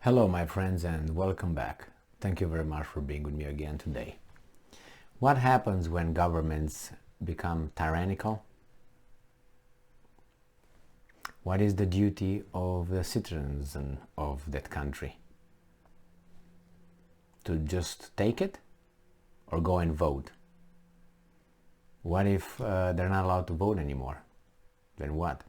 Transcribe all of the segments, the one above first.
Hello my friends and welcome back. Thank you very much for being with me again today. What happens when governments become tyrannical? What is the duty of the citizens of that country? To just take it or go and vote? What if they're not allowed to vote anymore? Then what?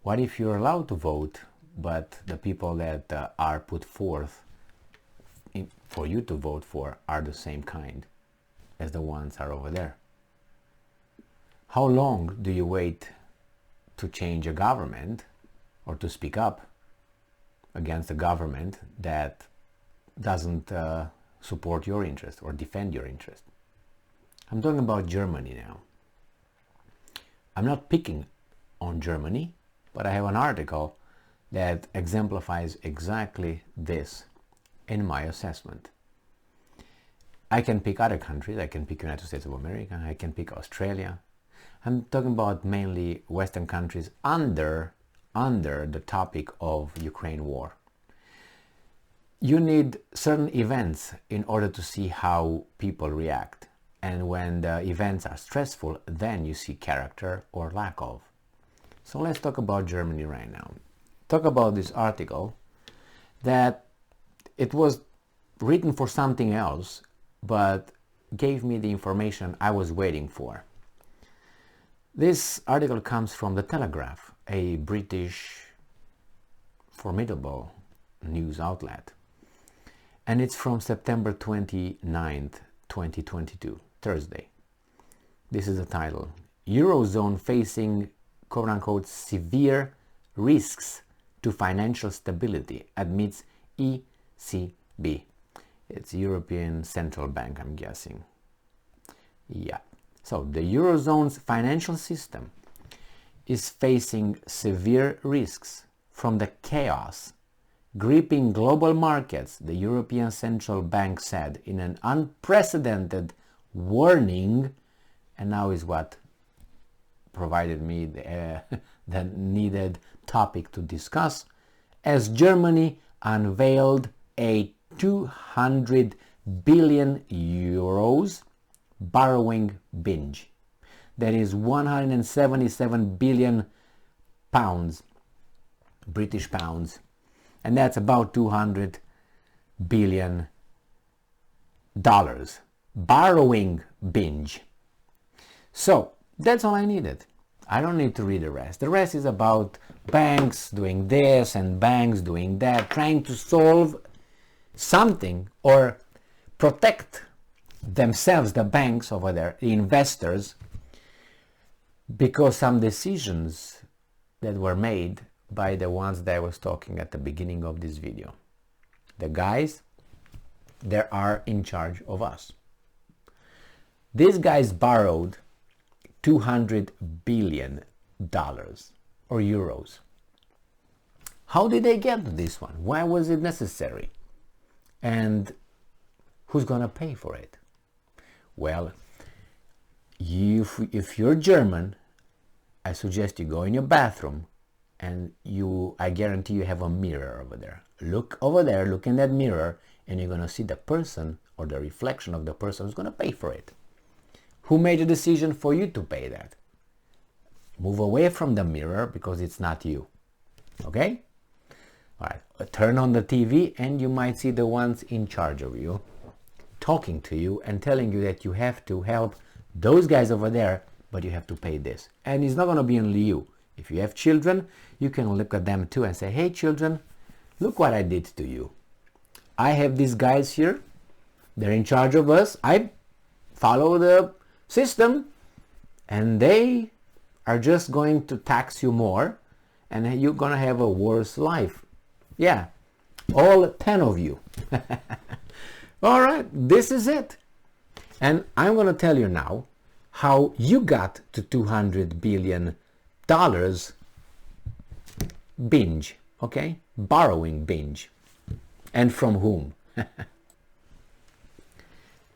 What if you're allowed to vote, but the people that are put forth for you to vote for are the same kind as the ones are over there? How long do you wait to change a government or to speak up against a government that doesn't support your interest or defend your interest? I'm talking about Germany now. I'm not picking on Germany, but I have an article that exemplifies exactly this in my assessment. I can pick other countries. I can pick United States of America. I can pick Australia. I'm talking about mainly Western countries under the topic of Ukraine war. You need certain events in order to see how people react. And when the events are stressful, then you see character or lack of. So let's talk about Germany right now. Talk about this article that it was written for something else, but gave me the information I was waiting for. This article comes from The Telegraph, a British formidable news outlet. And it's from September 29th, 2022, Thursday. This is the title. Eurozone facing quote-unquote severe risks to financial stability amidst ECB. It's European Central Bank, I'm guessing. Yeah. So the Eurozone's financial system is facing severe risks from the chaos gripping global markets, the European Central Bank said in an unprecedented warning, and now is what provided me the needed topic to discuss, as Germany unveiled a 200 billion euros borrowing binge. That is 177 billion pounds, British pounds, and that's about 200 billion dollars. Borrowing binge. So that's all I needed. I don't need to read the rest. The rest is about banks doing this and banks doing that, trying to solve something or protect themselves, the banks over there, the investors, because some decisions that were made by the ones that I was talking at the beginning of this video. The guys that are in charge of us. These guys borrowed $200 billion or euros. How did they get to this one? Why was it necessary? And who's going to pay for it? Well, if you're German, I suggest you go in your bathroom and I guarantee you have a mirror over there. Look over there, look in that mirror, and you're going to see the person or the reflection of the person who's going to pay for it. Who made a decision for you to pay that? Move away from the mirror because it's not you. Okay? All right. Turn on the TV and you might see the ones in charge of you talking to you and telling you that you have to help those guys over there, but you have to pay this. And it's not going to be only you. If you have children, you can look at them too and say, hey children, look what I did to you. I have these guys here. They're in charge of us. I follow the system and they are just going to tax you more and you're going to have a worse life. Yeah, all 10 of you. All right, this is it. And I'm going to tell you now how you got to $200 billion binge, okay? Borrowing binge. And from whom?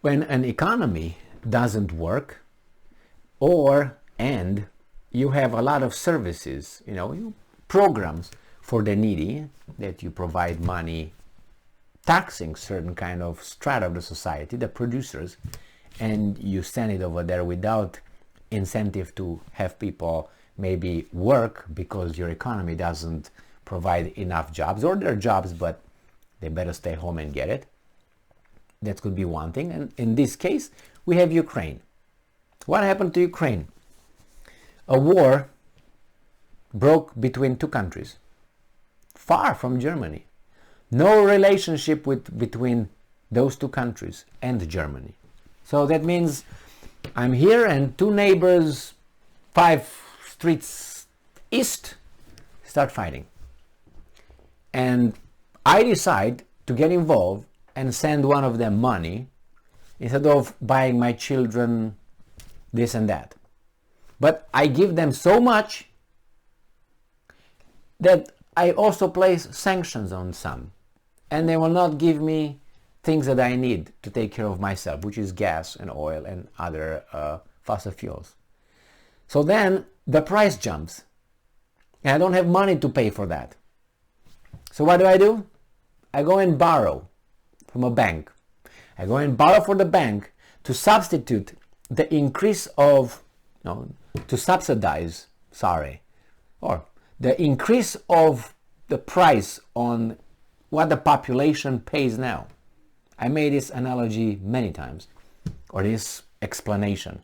When an economy doesn't work and you have a lot of services, programs for the needy, that you provide money taxing certain kind of strata of the society, the producers, and you send it over there without incentive to have people maybe work because your economy doesn't provide enough jobs, or there are jobs but they better stay home and get it. That could be one thing. And in this case, we have Ukraine. What happened to Ukraine? A war broke between two countries, far from Germany. No relationship between those two countries and Germany. So that means I'm here and two neighbors 5 streets east start fighting. And I decide to get involved and send one of them money instead of buying my children this and that. But I give them so much that I also place sanctions on some, and they will not give me things that I need to take care of myself, which is gas and oil and other fossil fuels. So then the price jumps, and I don't have money to pay for that. So what do? I go and borrow from a bank. I go and borrow for the bank to substitute the increase of, to subsidize, or the increase of the price on what the population pays now. I made this analogy many times, or this explanation.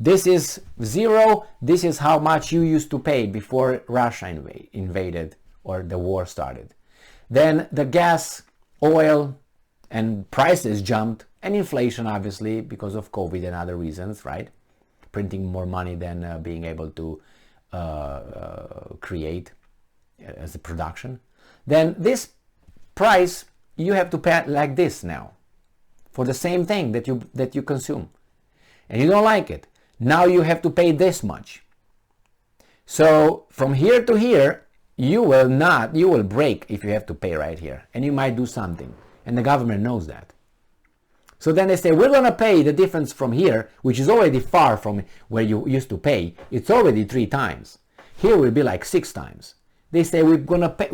This is zero, this is how much you used to pay before Russia invaded or the war started. Then the gas, oil, and prices jumped, and inflation obviously because of COVID and other reasons, right? Printing more money than being able to create as a production. Then this price you have to pay like this now for the same thing that you consume, and you don't like it. Now you have to pay this much. So from here to here, you will break if you have to pay right here, and you might do something, and the government knows that. So then they say, we're going to pay the difference from here, which is already far from where you used to pay. It's already 3 times. Here will be like 6 times. They say, we're going to pay,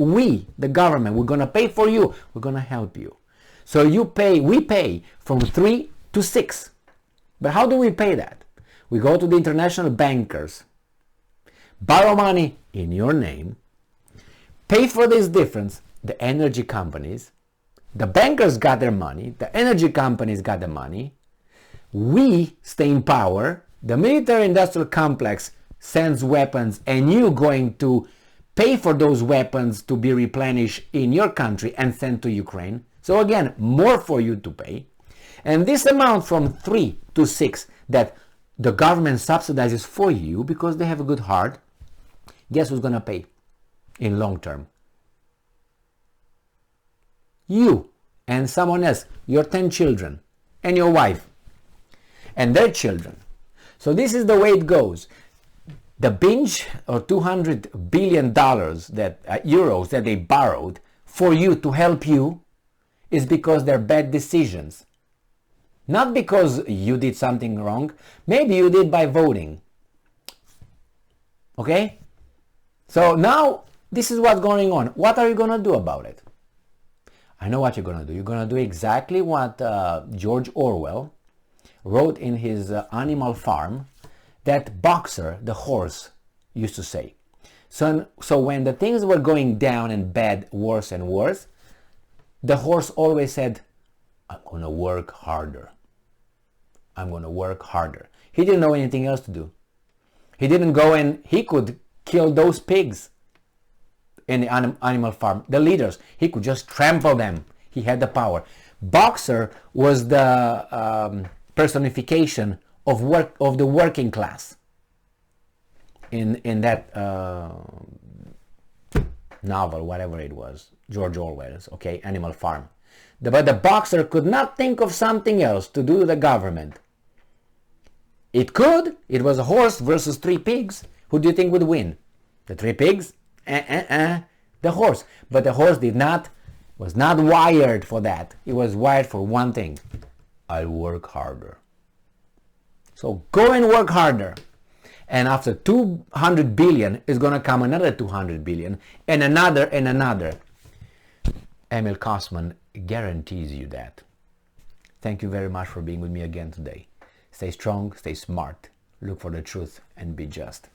the government, we're going to pay for you. We're going to help you. So we pay from 3 to 6. But how do we pay that? We go to the international bankers, borrow money in your name, pay for this difference, the energy companies. The bankers got their money, the energy companies got the money, we stay in power, the military-industrial complex sends weapons, and you going to pay for those weapons to be replenished in your country and sent to Ukraine. So again, more for you to pay. And this amount from 3 to 6 that the government subsidizes for you because they have a good heart, guess who's going to pay in long term? You and someone else, your 10 children, and your wife, and their children. So this is the way it goes. The binge or $200 billion euros that they borrowed for you to help you is because they're bad decisions. Not because you did something wrong. Maybe you did by voting. Okay? So now this is what's going on. What are you going to do about it? I know what you're going to do. You're going to do exactly what George Orwell wrote in his Animal Farm, that Boxer, the horse, used to say. So when the things were going down and bad, worse and worse, the horse always said, I'm going to work harder. I'm going to work harder. He didn't know anything else to do. He didn't go and he could kill those pigs in the Animal Farm, the leaders. He could just trample them. He had the power. Boxer was the personification of the working class in that novel, whatever it was, George Orwell's, okay, Animal Farm. But the Boxer could not think of something else to do with the government. It could. It was a horse versus 3 pigs. Who do you think would win? The 3 pigs? The horse. But the horse was not wired for that. It was wired for one thing. I'll work harder. So go and work harder. And after 200 billion is going to come another 200 billion and another and another. Emil Kosman guarantees you that. Thank you very much for being with me again today. Stay strong, stay smart, look for the truth, and be just.